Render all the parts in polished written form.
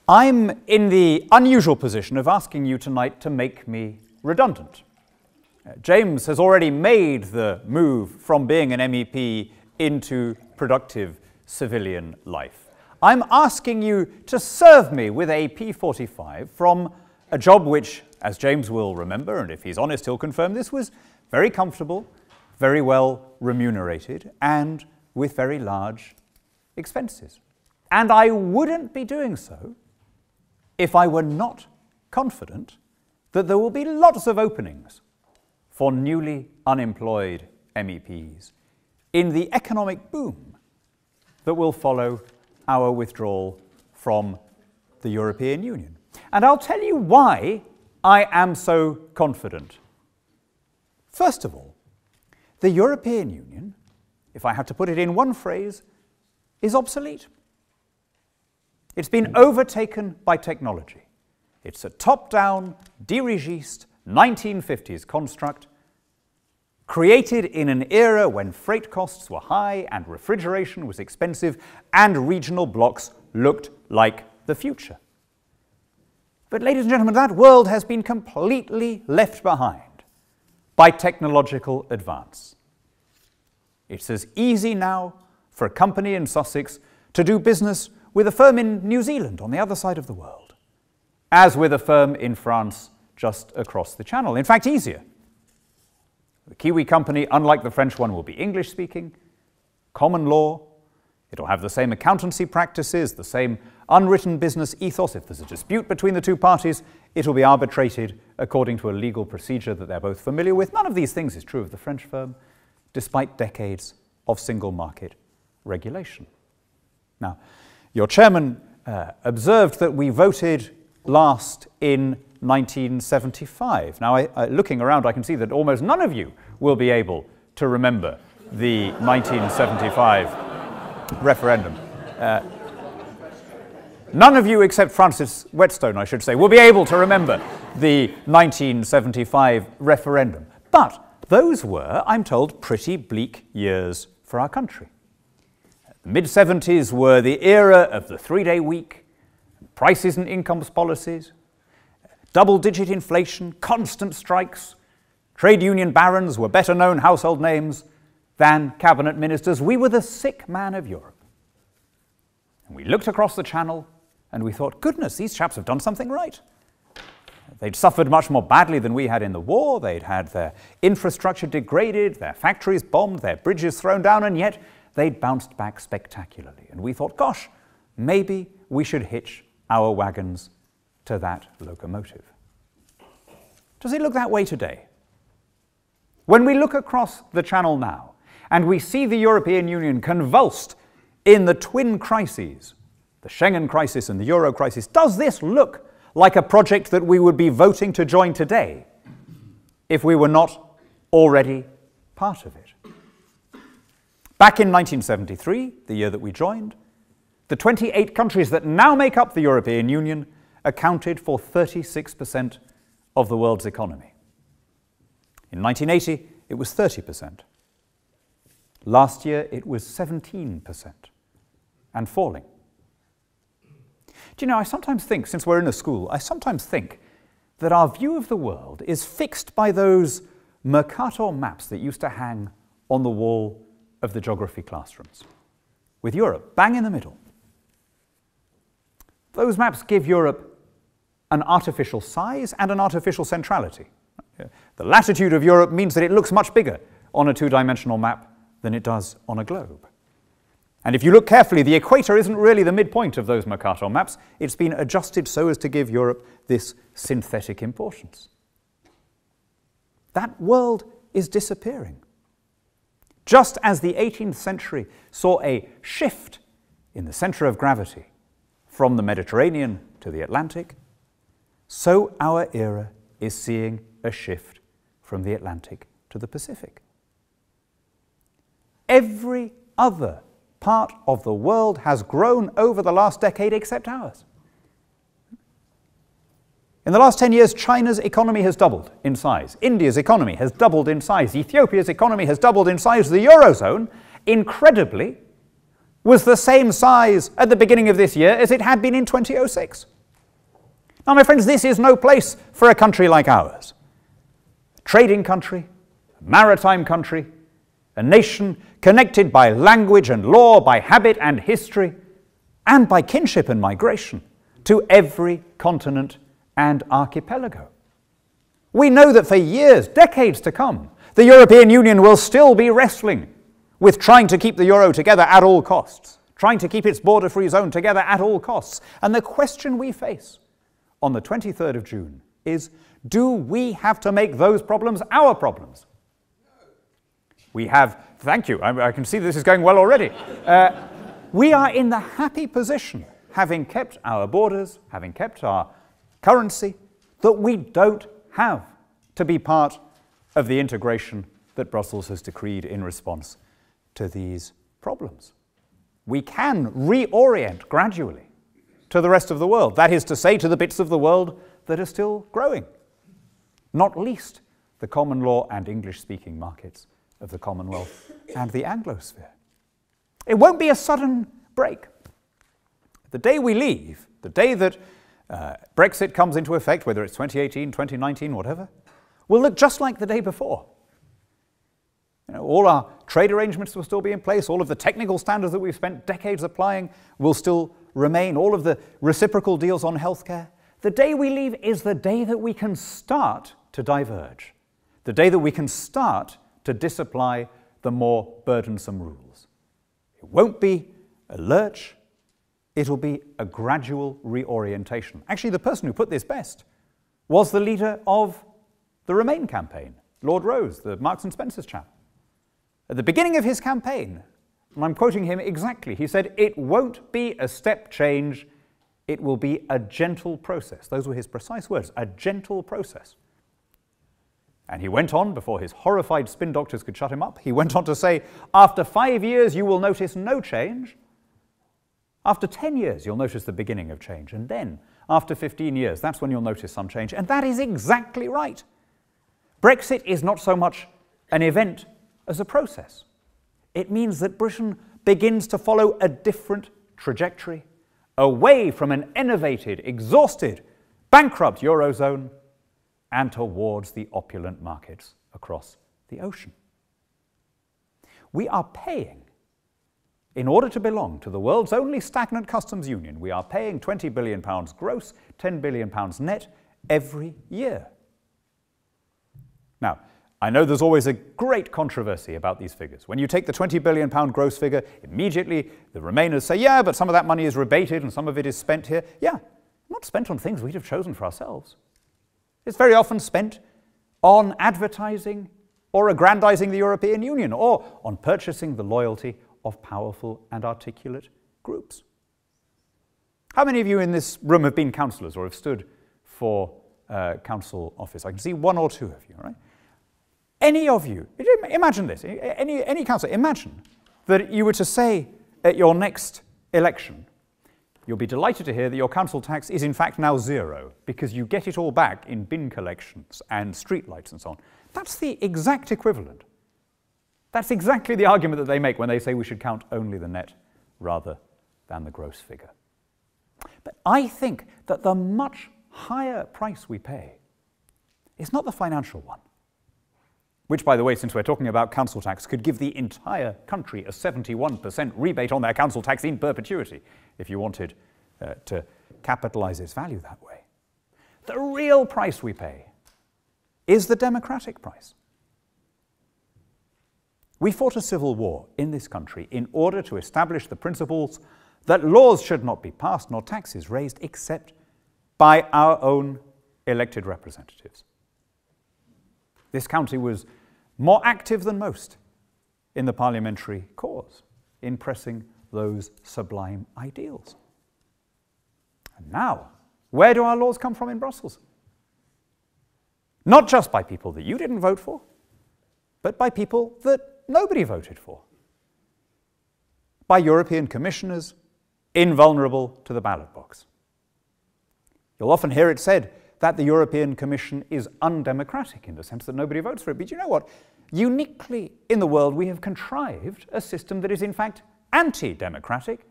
I'm in the unusual position of asking you tonight to make me redundant. James has already made the move from being an MEP into productive civilian life. I'm asking you to serve me with a P45 from a job which, as James will remember, and if he's honest he'll confirm this, was very comfortable, very well remunerated, and with very large expenses. And I wouldn't be doing so if I were not confident that there will be lots of openings for newly unemployed MEPs in the economic boom that will follow our withdrawal from the European Union. And I'll tell you why I am so confident. First of all, the European Union, if I had to put it in one phrase, is obsolete. It's been overtaken by technology. It's a top-down, dirigiste, 1950s construct created in an era when freight costs were high and refrigeration was expensive and regional blocks looked like the future. But ladies and gentlemen, that world has been completely left behind by technological advance. It's as easy now for a company in Sussex to do business with a firm in New Zealand on the other side of the world as with a firm in France just across the channel. In fact, easier. The Kiwi company, unlike the French one, will be English-speaking, common law. It'll have the same accountancy practices, the same unwritten business ethos. If there's a dispute between the two parties, it'll be arbitrated according to a legal procedure that they're both familiar with. None of these things is true of the French firm, despite decades of single market regulation. Now, your chairman observed that we voted last in 1975. Now, looking around, I can see that almost none of you will be able to remember the 1975 referendum. None of you, except Francis Whetstone, I should say, will be able to remember the 1975 referendum. But those were, I'm told, pretty bleak years for our country. The mid-70s were the era of the three-day week, prices and incomes policies, double-digit inflation, constant strikes. Trade union barons were better known household names than cabinet ministers. We were the sick man of Europe. And we looked across the channel and we thought, goodness, these chaps have done something right. They'd suffered much more badly than we had in the war. They'd had their infrastructure degraded, their factories bombed, their bridges thrown down, and yet they'd bounced back spectacularly. And we thought, gosh, maybe we should hitch our wagons to that locomotive. Does it look that way today? When we look across the channel now, and we see the European Union convulsed in the twin crises, the Schengen crisis and the Euro crisis, does this look like a project that we would be voting to join today if we were not already part of it? Back in 1973, the year that we joined, the 28 countries that now make up the European Union accounted for 36% of the world's economy. In 1980, it was 30%. Last year, it was 17% and falling. Do you know, I sometimes think, since we're in a school, I sometimes think that our view of the world is fixed by those Mercator maps that used to hang on the wall of the geography classrooms, with Europe bang in the middle. Those maps give Europe an artificial size and an artificial centrality. The latitude of Europe means that it looks much bigger on a two-dimensional map than it does on a globe. And if you look carefully, the equator isn't really the midpoint of those Mercator maps. It's been adjusted so as to give Europe this synthetic importance. That world is disappearing. Just as the 18th century saw a shift in the center of gravity from the Mediterranean to the Atlantic, so our era is seeing a shift from the Atlantic to the Pacific. Every other part of the world has grown over the last decade except ours. In the last 10 years, China's economy has doubled in size. India's economy has doubled in size. Ethiopia's economy has doubled in size. The Eurozone, incredibly, was the same size at the beginning of this year as it had been in 2006. Now, my friends, this is no place for a country like ours. A trading country, a maritime country, a nation connected by language and law, by habit and history, and by kinship and migration to every continent and archipelago. We know that for years, decades to come, the European Union will still be wrestling with trying to keep the euro together at all costs, trying to keep its border-free zone together at all costs. And the question we face on the 23rd of June is, do we have to make those problems our problems? We have, thank you, I can see this is going well already. We are in the happy position, having kept our borders, having kept our currency, that we don't have to be part of the integration that Brussels has decreed in response to these problems. We can reorient gradually to the rest of the world, that is to say, to the bits of the world that are still growing, not least the common law and English-speaking markets of the Commonwealth and the Anglosphere. It won't be a sudden break. The day we leave, the day that Brexit comes into effect, whether it's 2018, 2019, whatever, will look just like the day before. You know, all our trade arrangements will still be in place, all of the technical standards that we've spent decades applying will still remain, all of the reciprocal deals on healthcare. The day we leave is the day that we can start to diverge, the day that we can start to disapply the more burdensome rules. It won't be a lurch, it'll be a gradual reorientation. Actually, the person who put this best was the leader of the Remain campaign, Lord Rose, the Marks and Spencer's chap. At the beginning of his campaign, and I'm quoting him exactly, he said, "It won't be a step change, it will be a gentle process." Those were his precise words, a gentle process. And he went on, before his horrified spin doctors could shut him up, he went on to say, after 5 years you will notice no change. After 10 years you'll notice the beginning of change. And then, after 15 years, that's when you'll notice some change. And that is exactly right. Brexit is not so much an event as a process. It means that Britain begins to follow a different trajectory, away from an enervated, exhausted, bankrupt Eurozone and towards the opulent markets across the ocean. We are paying, in order to belong to the world's only stagnant customs union, we are paying £20 billion gross, £10 billion net every year. Now, I know there's always a great controversy about these figures. When you take the £20 billion gross figure, immediately the Remainers say, yeah, but some of that money is rebated and some of it is spent here. Yeah, not spent on things we'd have chosen for ourselves. It's very often spent on advertising or aggrandizing the European Union or on purchasing the loyalty of powerful and articulate groups. How many of you in this room have been councillors or have stood for council office? I can see one or two of you, right? Any of you, imagine this, any councillor, imagine that you were to say at your next election, you'll be delighted to hear that your council tax is in fact now zero because you get it all back in bin collections and streetlights and so on. That's the exact equivalent. That's exactly the argument that they make when they say we should count only the net rather than the gross figure. But I think that the much higher price we pay is not the financial one, which, by the way, since we're talking about council tax, could give the entire country a 71% rebate on their council tax in perpetuity if you wanted to capitalize its value that way. The real price we pay is the democratic price. We fought a civil war in this country in order to establish the principles that laws should not be passed nor taxes raised except by our own elected representatives. This county was more active than most in the parliamentary cause, in pressing those sublime ideals. And now, where do our laws come from in Brussels? Not just by people that you didn't vote for, but by people that nobody voted for. By European commissioners invulnerable to the ballot box. You'll often hear it said that the European Commission is undemocratic in the sense that nobody votes for it. But you know what? Uniquely in the world, we have contrived a system that is in fact anti-democratic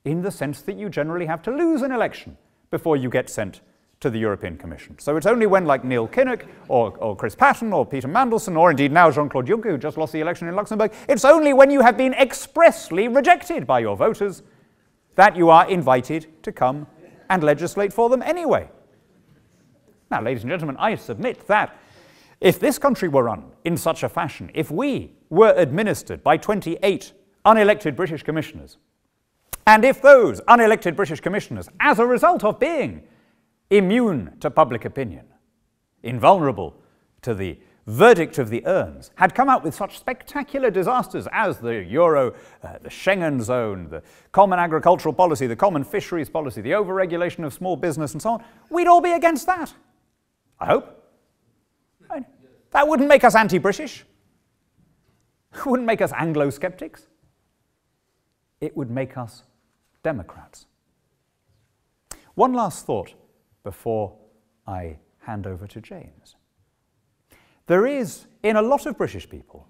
in the sense that you generally have to lose an election before you get sent to the European Commission. So it's only when, like Neil Kinnock or Chris Patton or Peter Mandelson, or indeed now Jean-Claude Juncker, who just lost the election in Luxembourg, it's only when you have been expressly rejected by your voters that you are invited to come and legislate for them anyway. Now, ladies and gentlemen, I submit that if this country were run in such a fashion, if we were administered by 28 unelected British commissioners, and if those unelected British commissioners, as a result of being immune to public opinion, invulnerable to the verdict of the urns, had come out with such spectacular disasters as the euro, the Schengen zone, the common agricultural policy, the common fisheries policy, the overregulation of small business and so on, we'd all be against that. I hope. That wouldn't make us anti-British. It wouldn't make us Anglo-skeptics. It would make us Democrats. One last thought before I hand over to James. There is, in a lot of British people,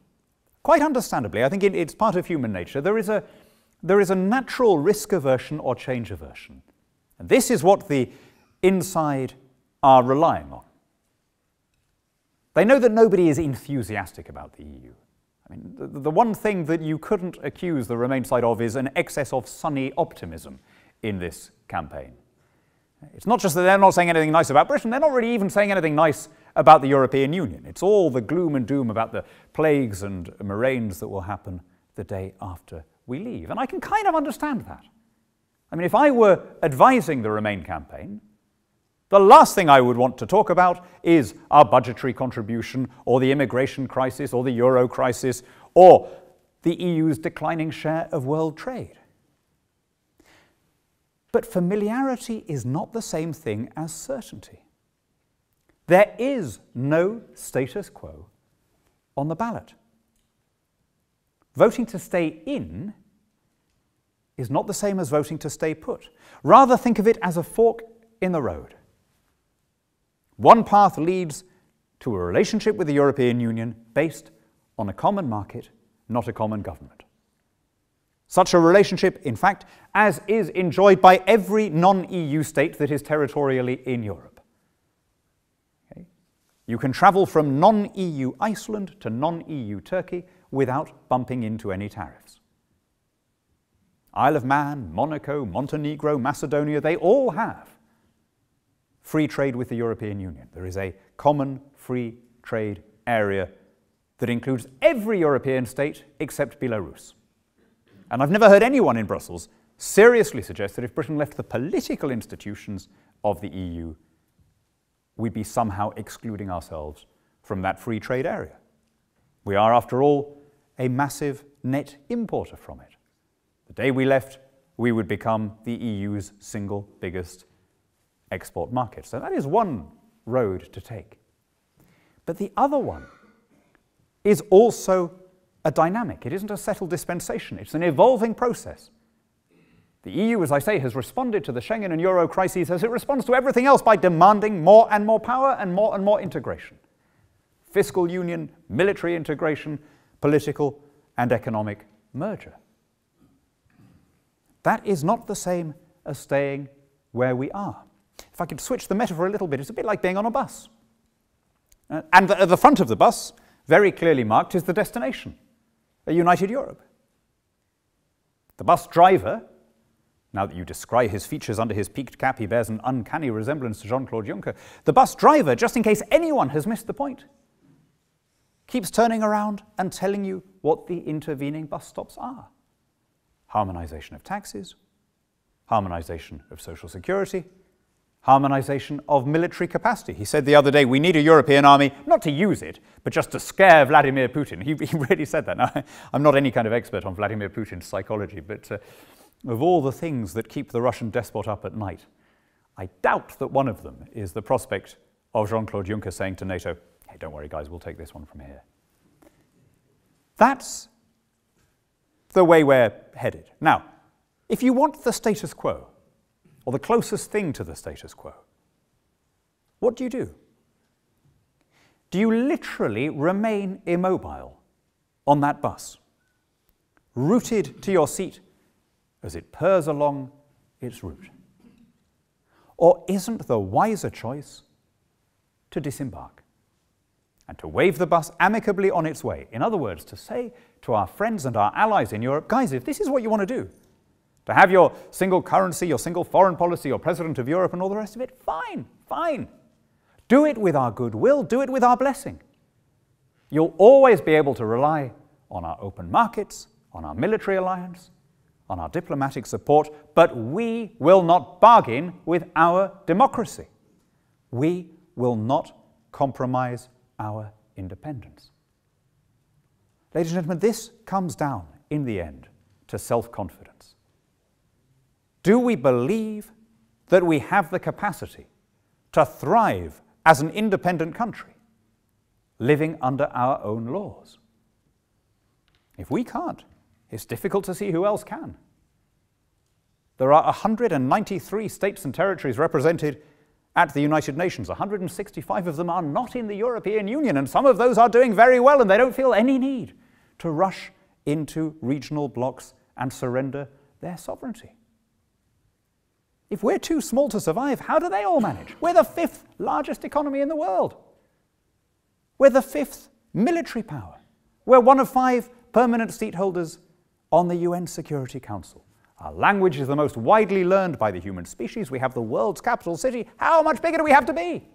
quite understandably, I think it's part of human nature, there is a natural risk aversion or change aversion. And this is what the inside are relying on. They know that nobody is enthusiastic about the EU. I mean, the one thing that you couldn't accuse the Remain side of is an excess of sunny optimism in this campaign. It's not just that they're not saying anything nice about Britain, they're not really even saying anything nice about the European Union. It's all the gloom and doom about the plagues and murrains that will happen the day after we leave. And I can kind of understand that. I mean, if I were advising the Remain campaign, the last thing I would want to talk about is our budgetary contribution, or the immigration crisis, or the euro crisis, or the EU's declining share of world trade. But familiarity is not the same thing as certainty. There is no status quo on the ballot. Voting to stay in is not the same as voting to stay put. Rather, think of it as a fork in the road. One path leads to a relationship with the European Union based on a common market, not a common government. Such a relationship, in fact, as is enjoyed by every non-EU state that is territorially in Europe. Okay? You can travel from non-EU Iceland to non-EU Turkey without bumping into any tariffs. Isle of Man, Monaco, Montenegro, Macedonia, they all have free trade with the European Union. There is a common free trade area that includes every European state except Belarus. And I've never heard anyone in Brussels seriously suggest that if Britain left the political institutions of the EU, we'd be somehow excluding ourselves from that free trade area. We are, after all, a massive net importer from it. The day we left, we would become the EU's single biggest export market. So that is one road to take. But the other one is also a dynamic. It isn't a settled dispensation. It's an evolving process. The EU, as I say, has responded to the Schengen and Euro crises as it responds to everything else by demanding more and more power and more integration. Fiscal union, military integration, political and economic merger. That is not the same as staying where we are. If I could switch the metaphor a little bit, it's a bit like being on a bus. And at the front of the bus, very clearly marked, is the destination, a united Europe. The bus driver, now that you descry his features under his peaked cap, he bears an uncanny resemblance to Jean-Claude Juncker. The bus driver, just in case anyone has missed the point, keeps turning around and telling you what the intervening bus stops are. Harmonization of taxes, harmonization of social security, harmonization of military capacity. He said the other day, we need a European army, not to use it, but just to scare Vladimir Putin. He really said that. Now, I'm not any kind of expert on Vladimir Putin's psychology, but of all the things that keep the Russian despot up at night, I doubt that one of them is the prospect of Jean-Claude Juncker saying to NATO, hey, don't worry, guys, we'll take this one from here. That's the way we're headed. Now, if you want the status quo, or the closest thing to the status quo, what do? Do you literally remain immobile on that bus, rooted to your seat as it purrs along its route? Or isn't the wiser choice to disembark and to wave the bus amicably on its way? In other words, to say to our friends and our allies in Europe, guys, if this is what you want to do, to have your single currency, your single foreign policy, your president of Europe and all the rest of it, fine, fine. Do it with our goodwill, do it with our blessing. You'll always be able to rely on our open markets, on our military alliance, on our diplomatic support, but we will not bargain with our democracy. We will not compromise our independence. Ladies and gentlemen, this comes down, in the end, to self-confidence. Do we believe that we have the capacity to thrive as an independent country, living under our own laws? If we can't, it's difficult to see who else can. There are 193 states and territories represented at the United Nations. 165 of them are not in the European Union, and some of those are doing very well, and they don't feel any need to rush into regional blocs and surrender their sovereignty. If we're too small to survive, how do they all manage? We're the 5th largest economy in the world. We're the 5th military power. We're one of 5 permanent seat holders on the UN Security Council. Our language is the most widely learned by the human species. We have the world's capital city. How much bigger do we have to be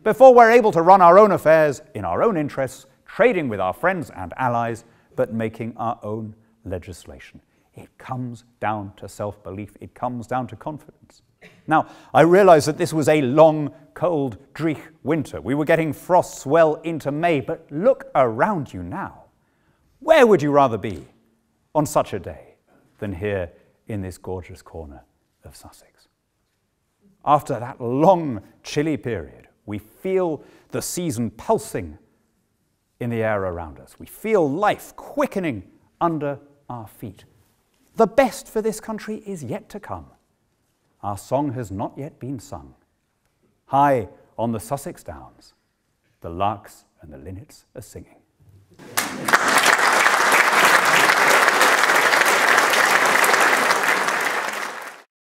before we're able to run our own affairs in our own interests, trading with our friends and allies, but making our own legislation? It comes down to self-belief. It comes down to confidence. Now, I realize that this was a long, cold, dreich winter. We were getting frosts well into May, but look around you now. Where would you rather be on such a day than here in this gorgeous corner of Sussex? After that long, chilly period, we feel the season pulsing in the air around us. We feel life quickening under our feet. The best for this country is yet to come. Our song has not yet been sung. High on the Sussex Downs, the larks and the linnets are singing.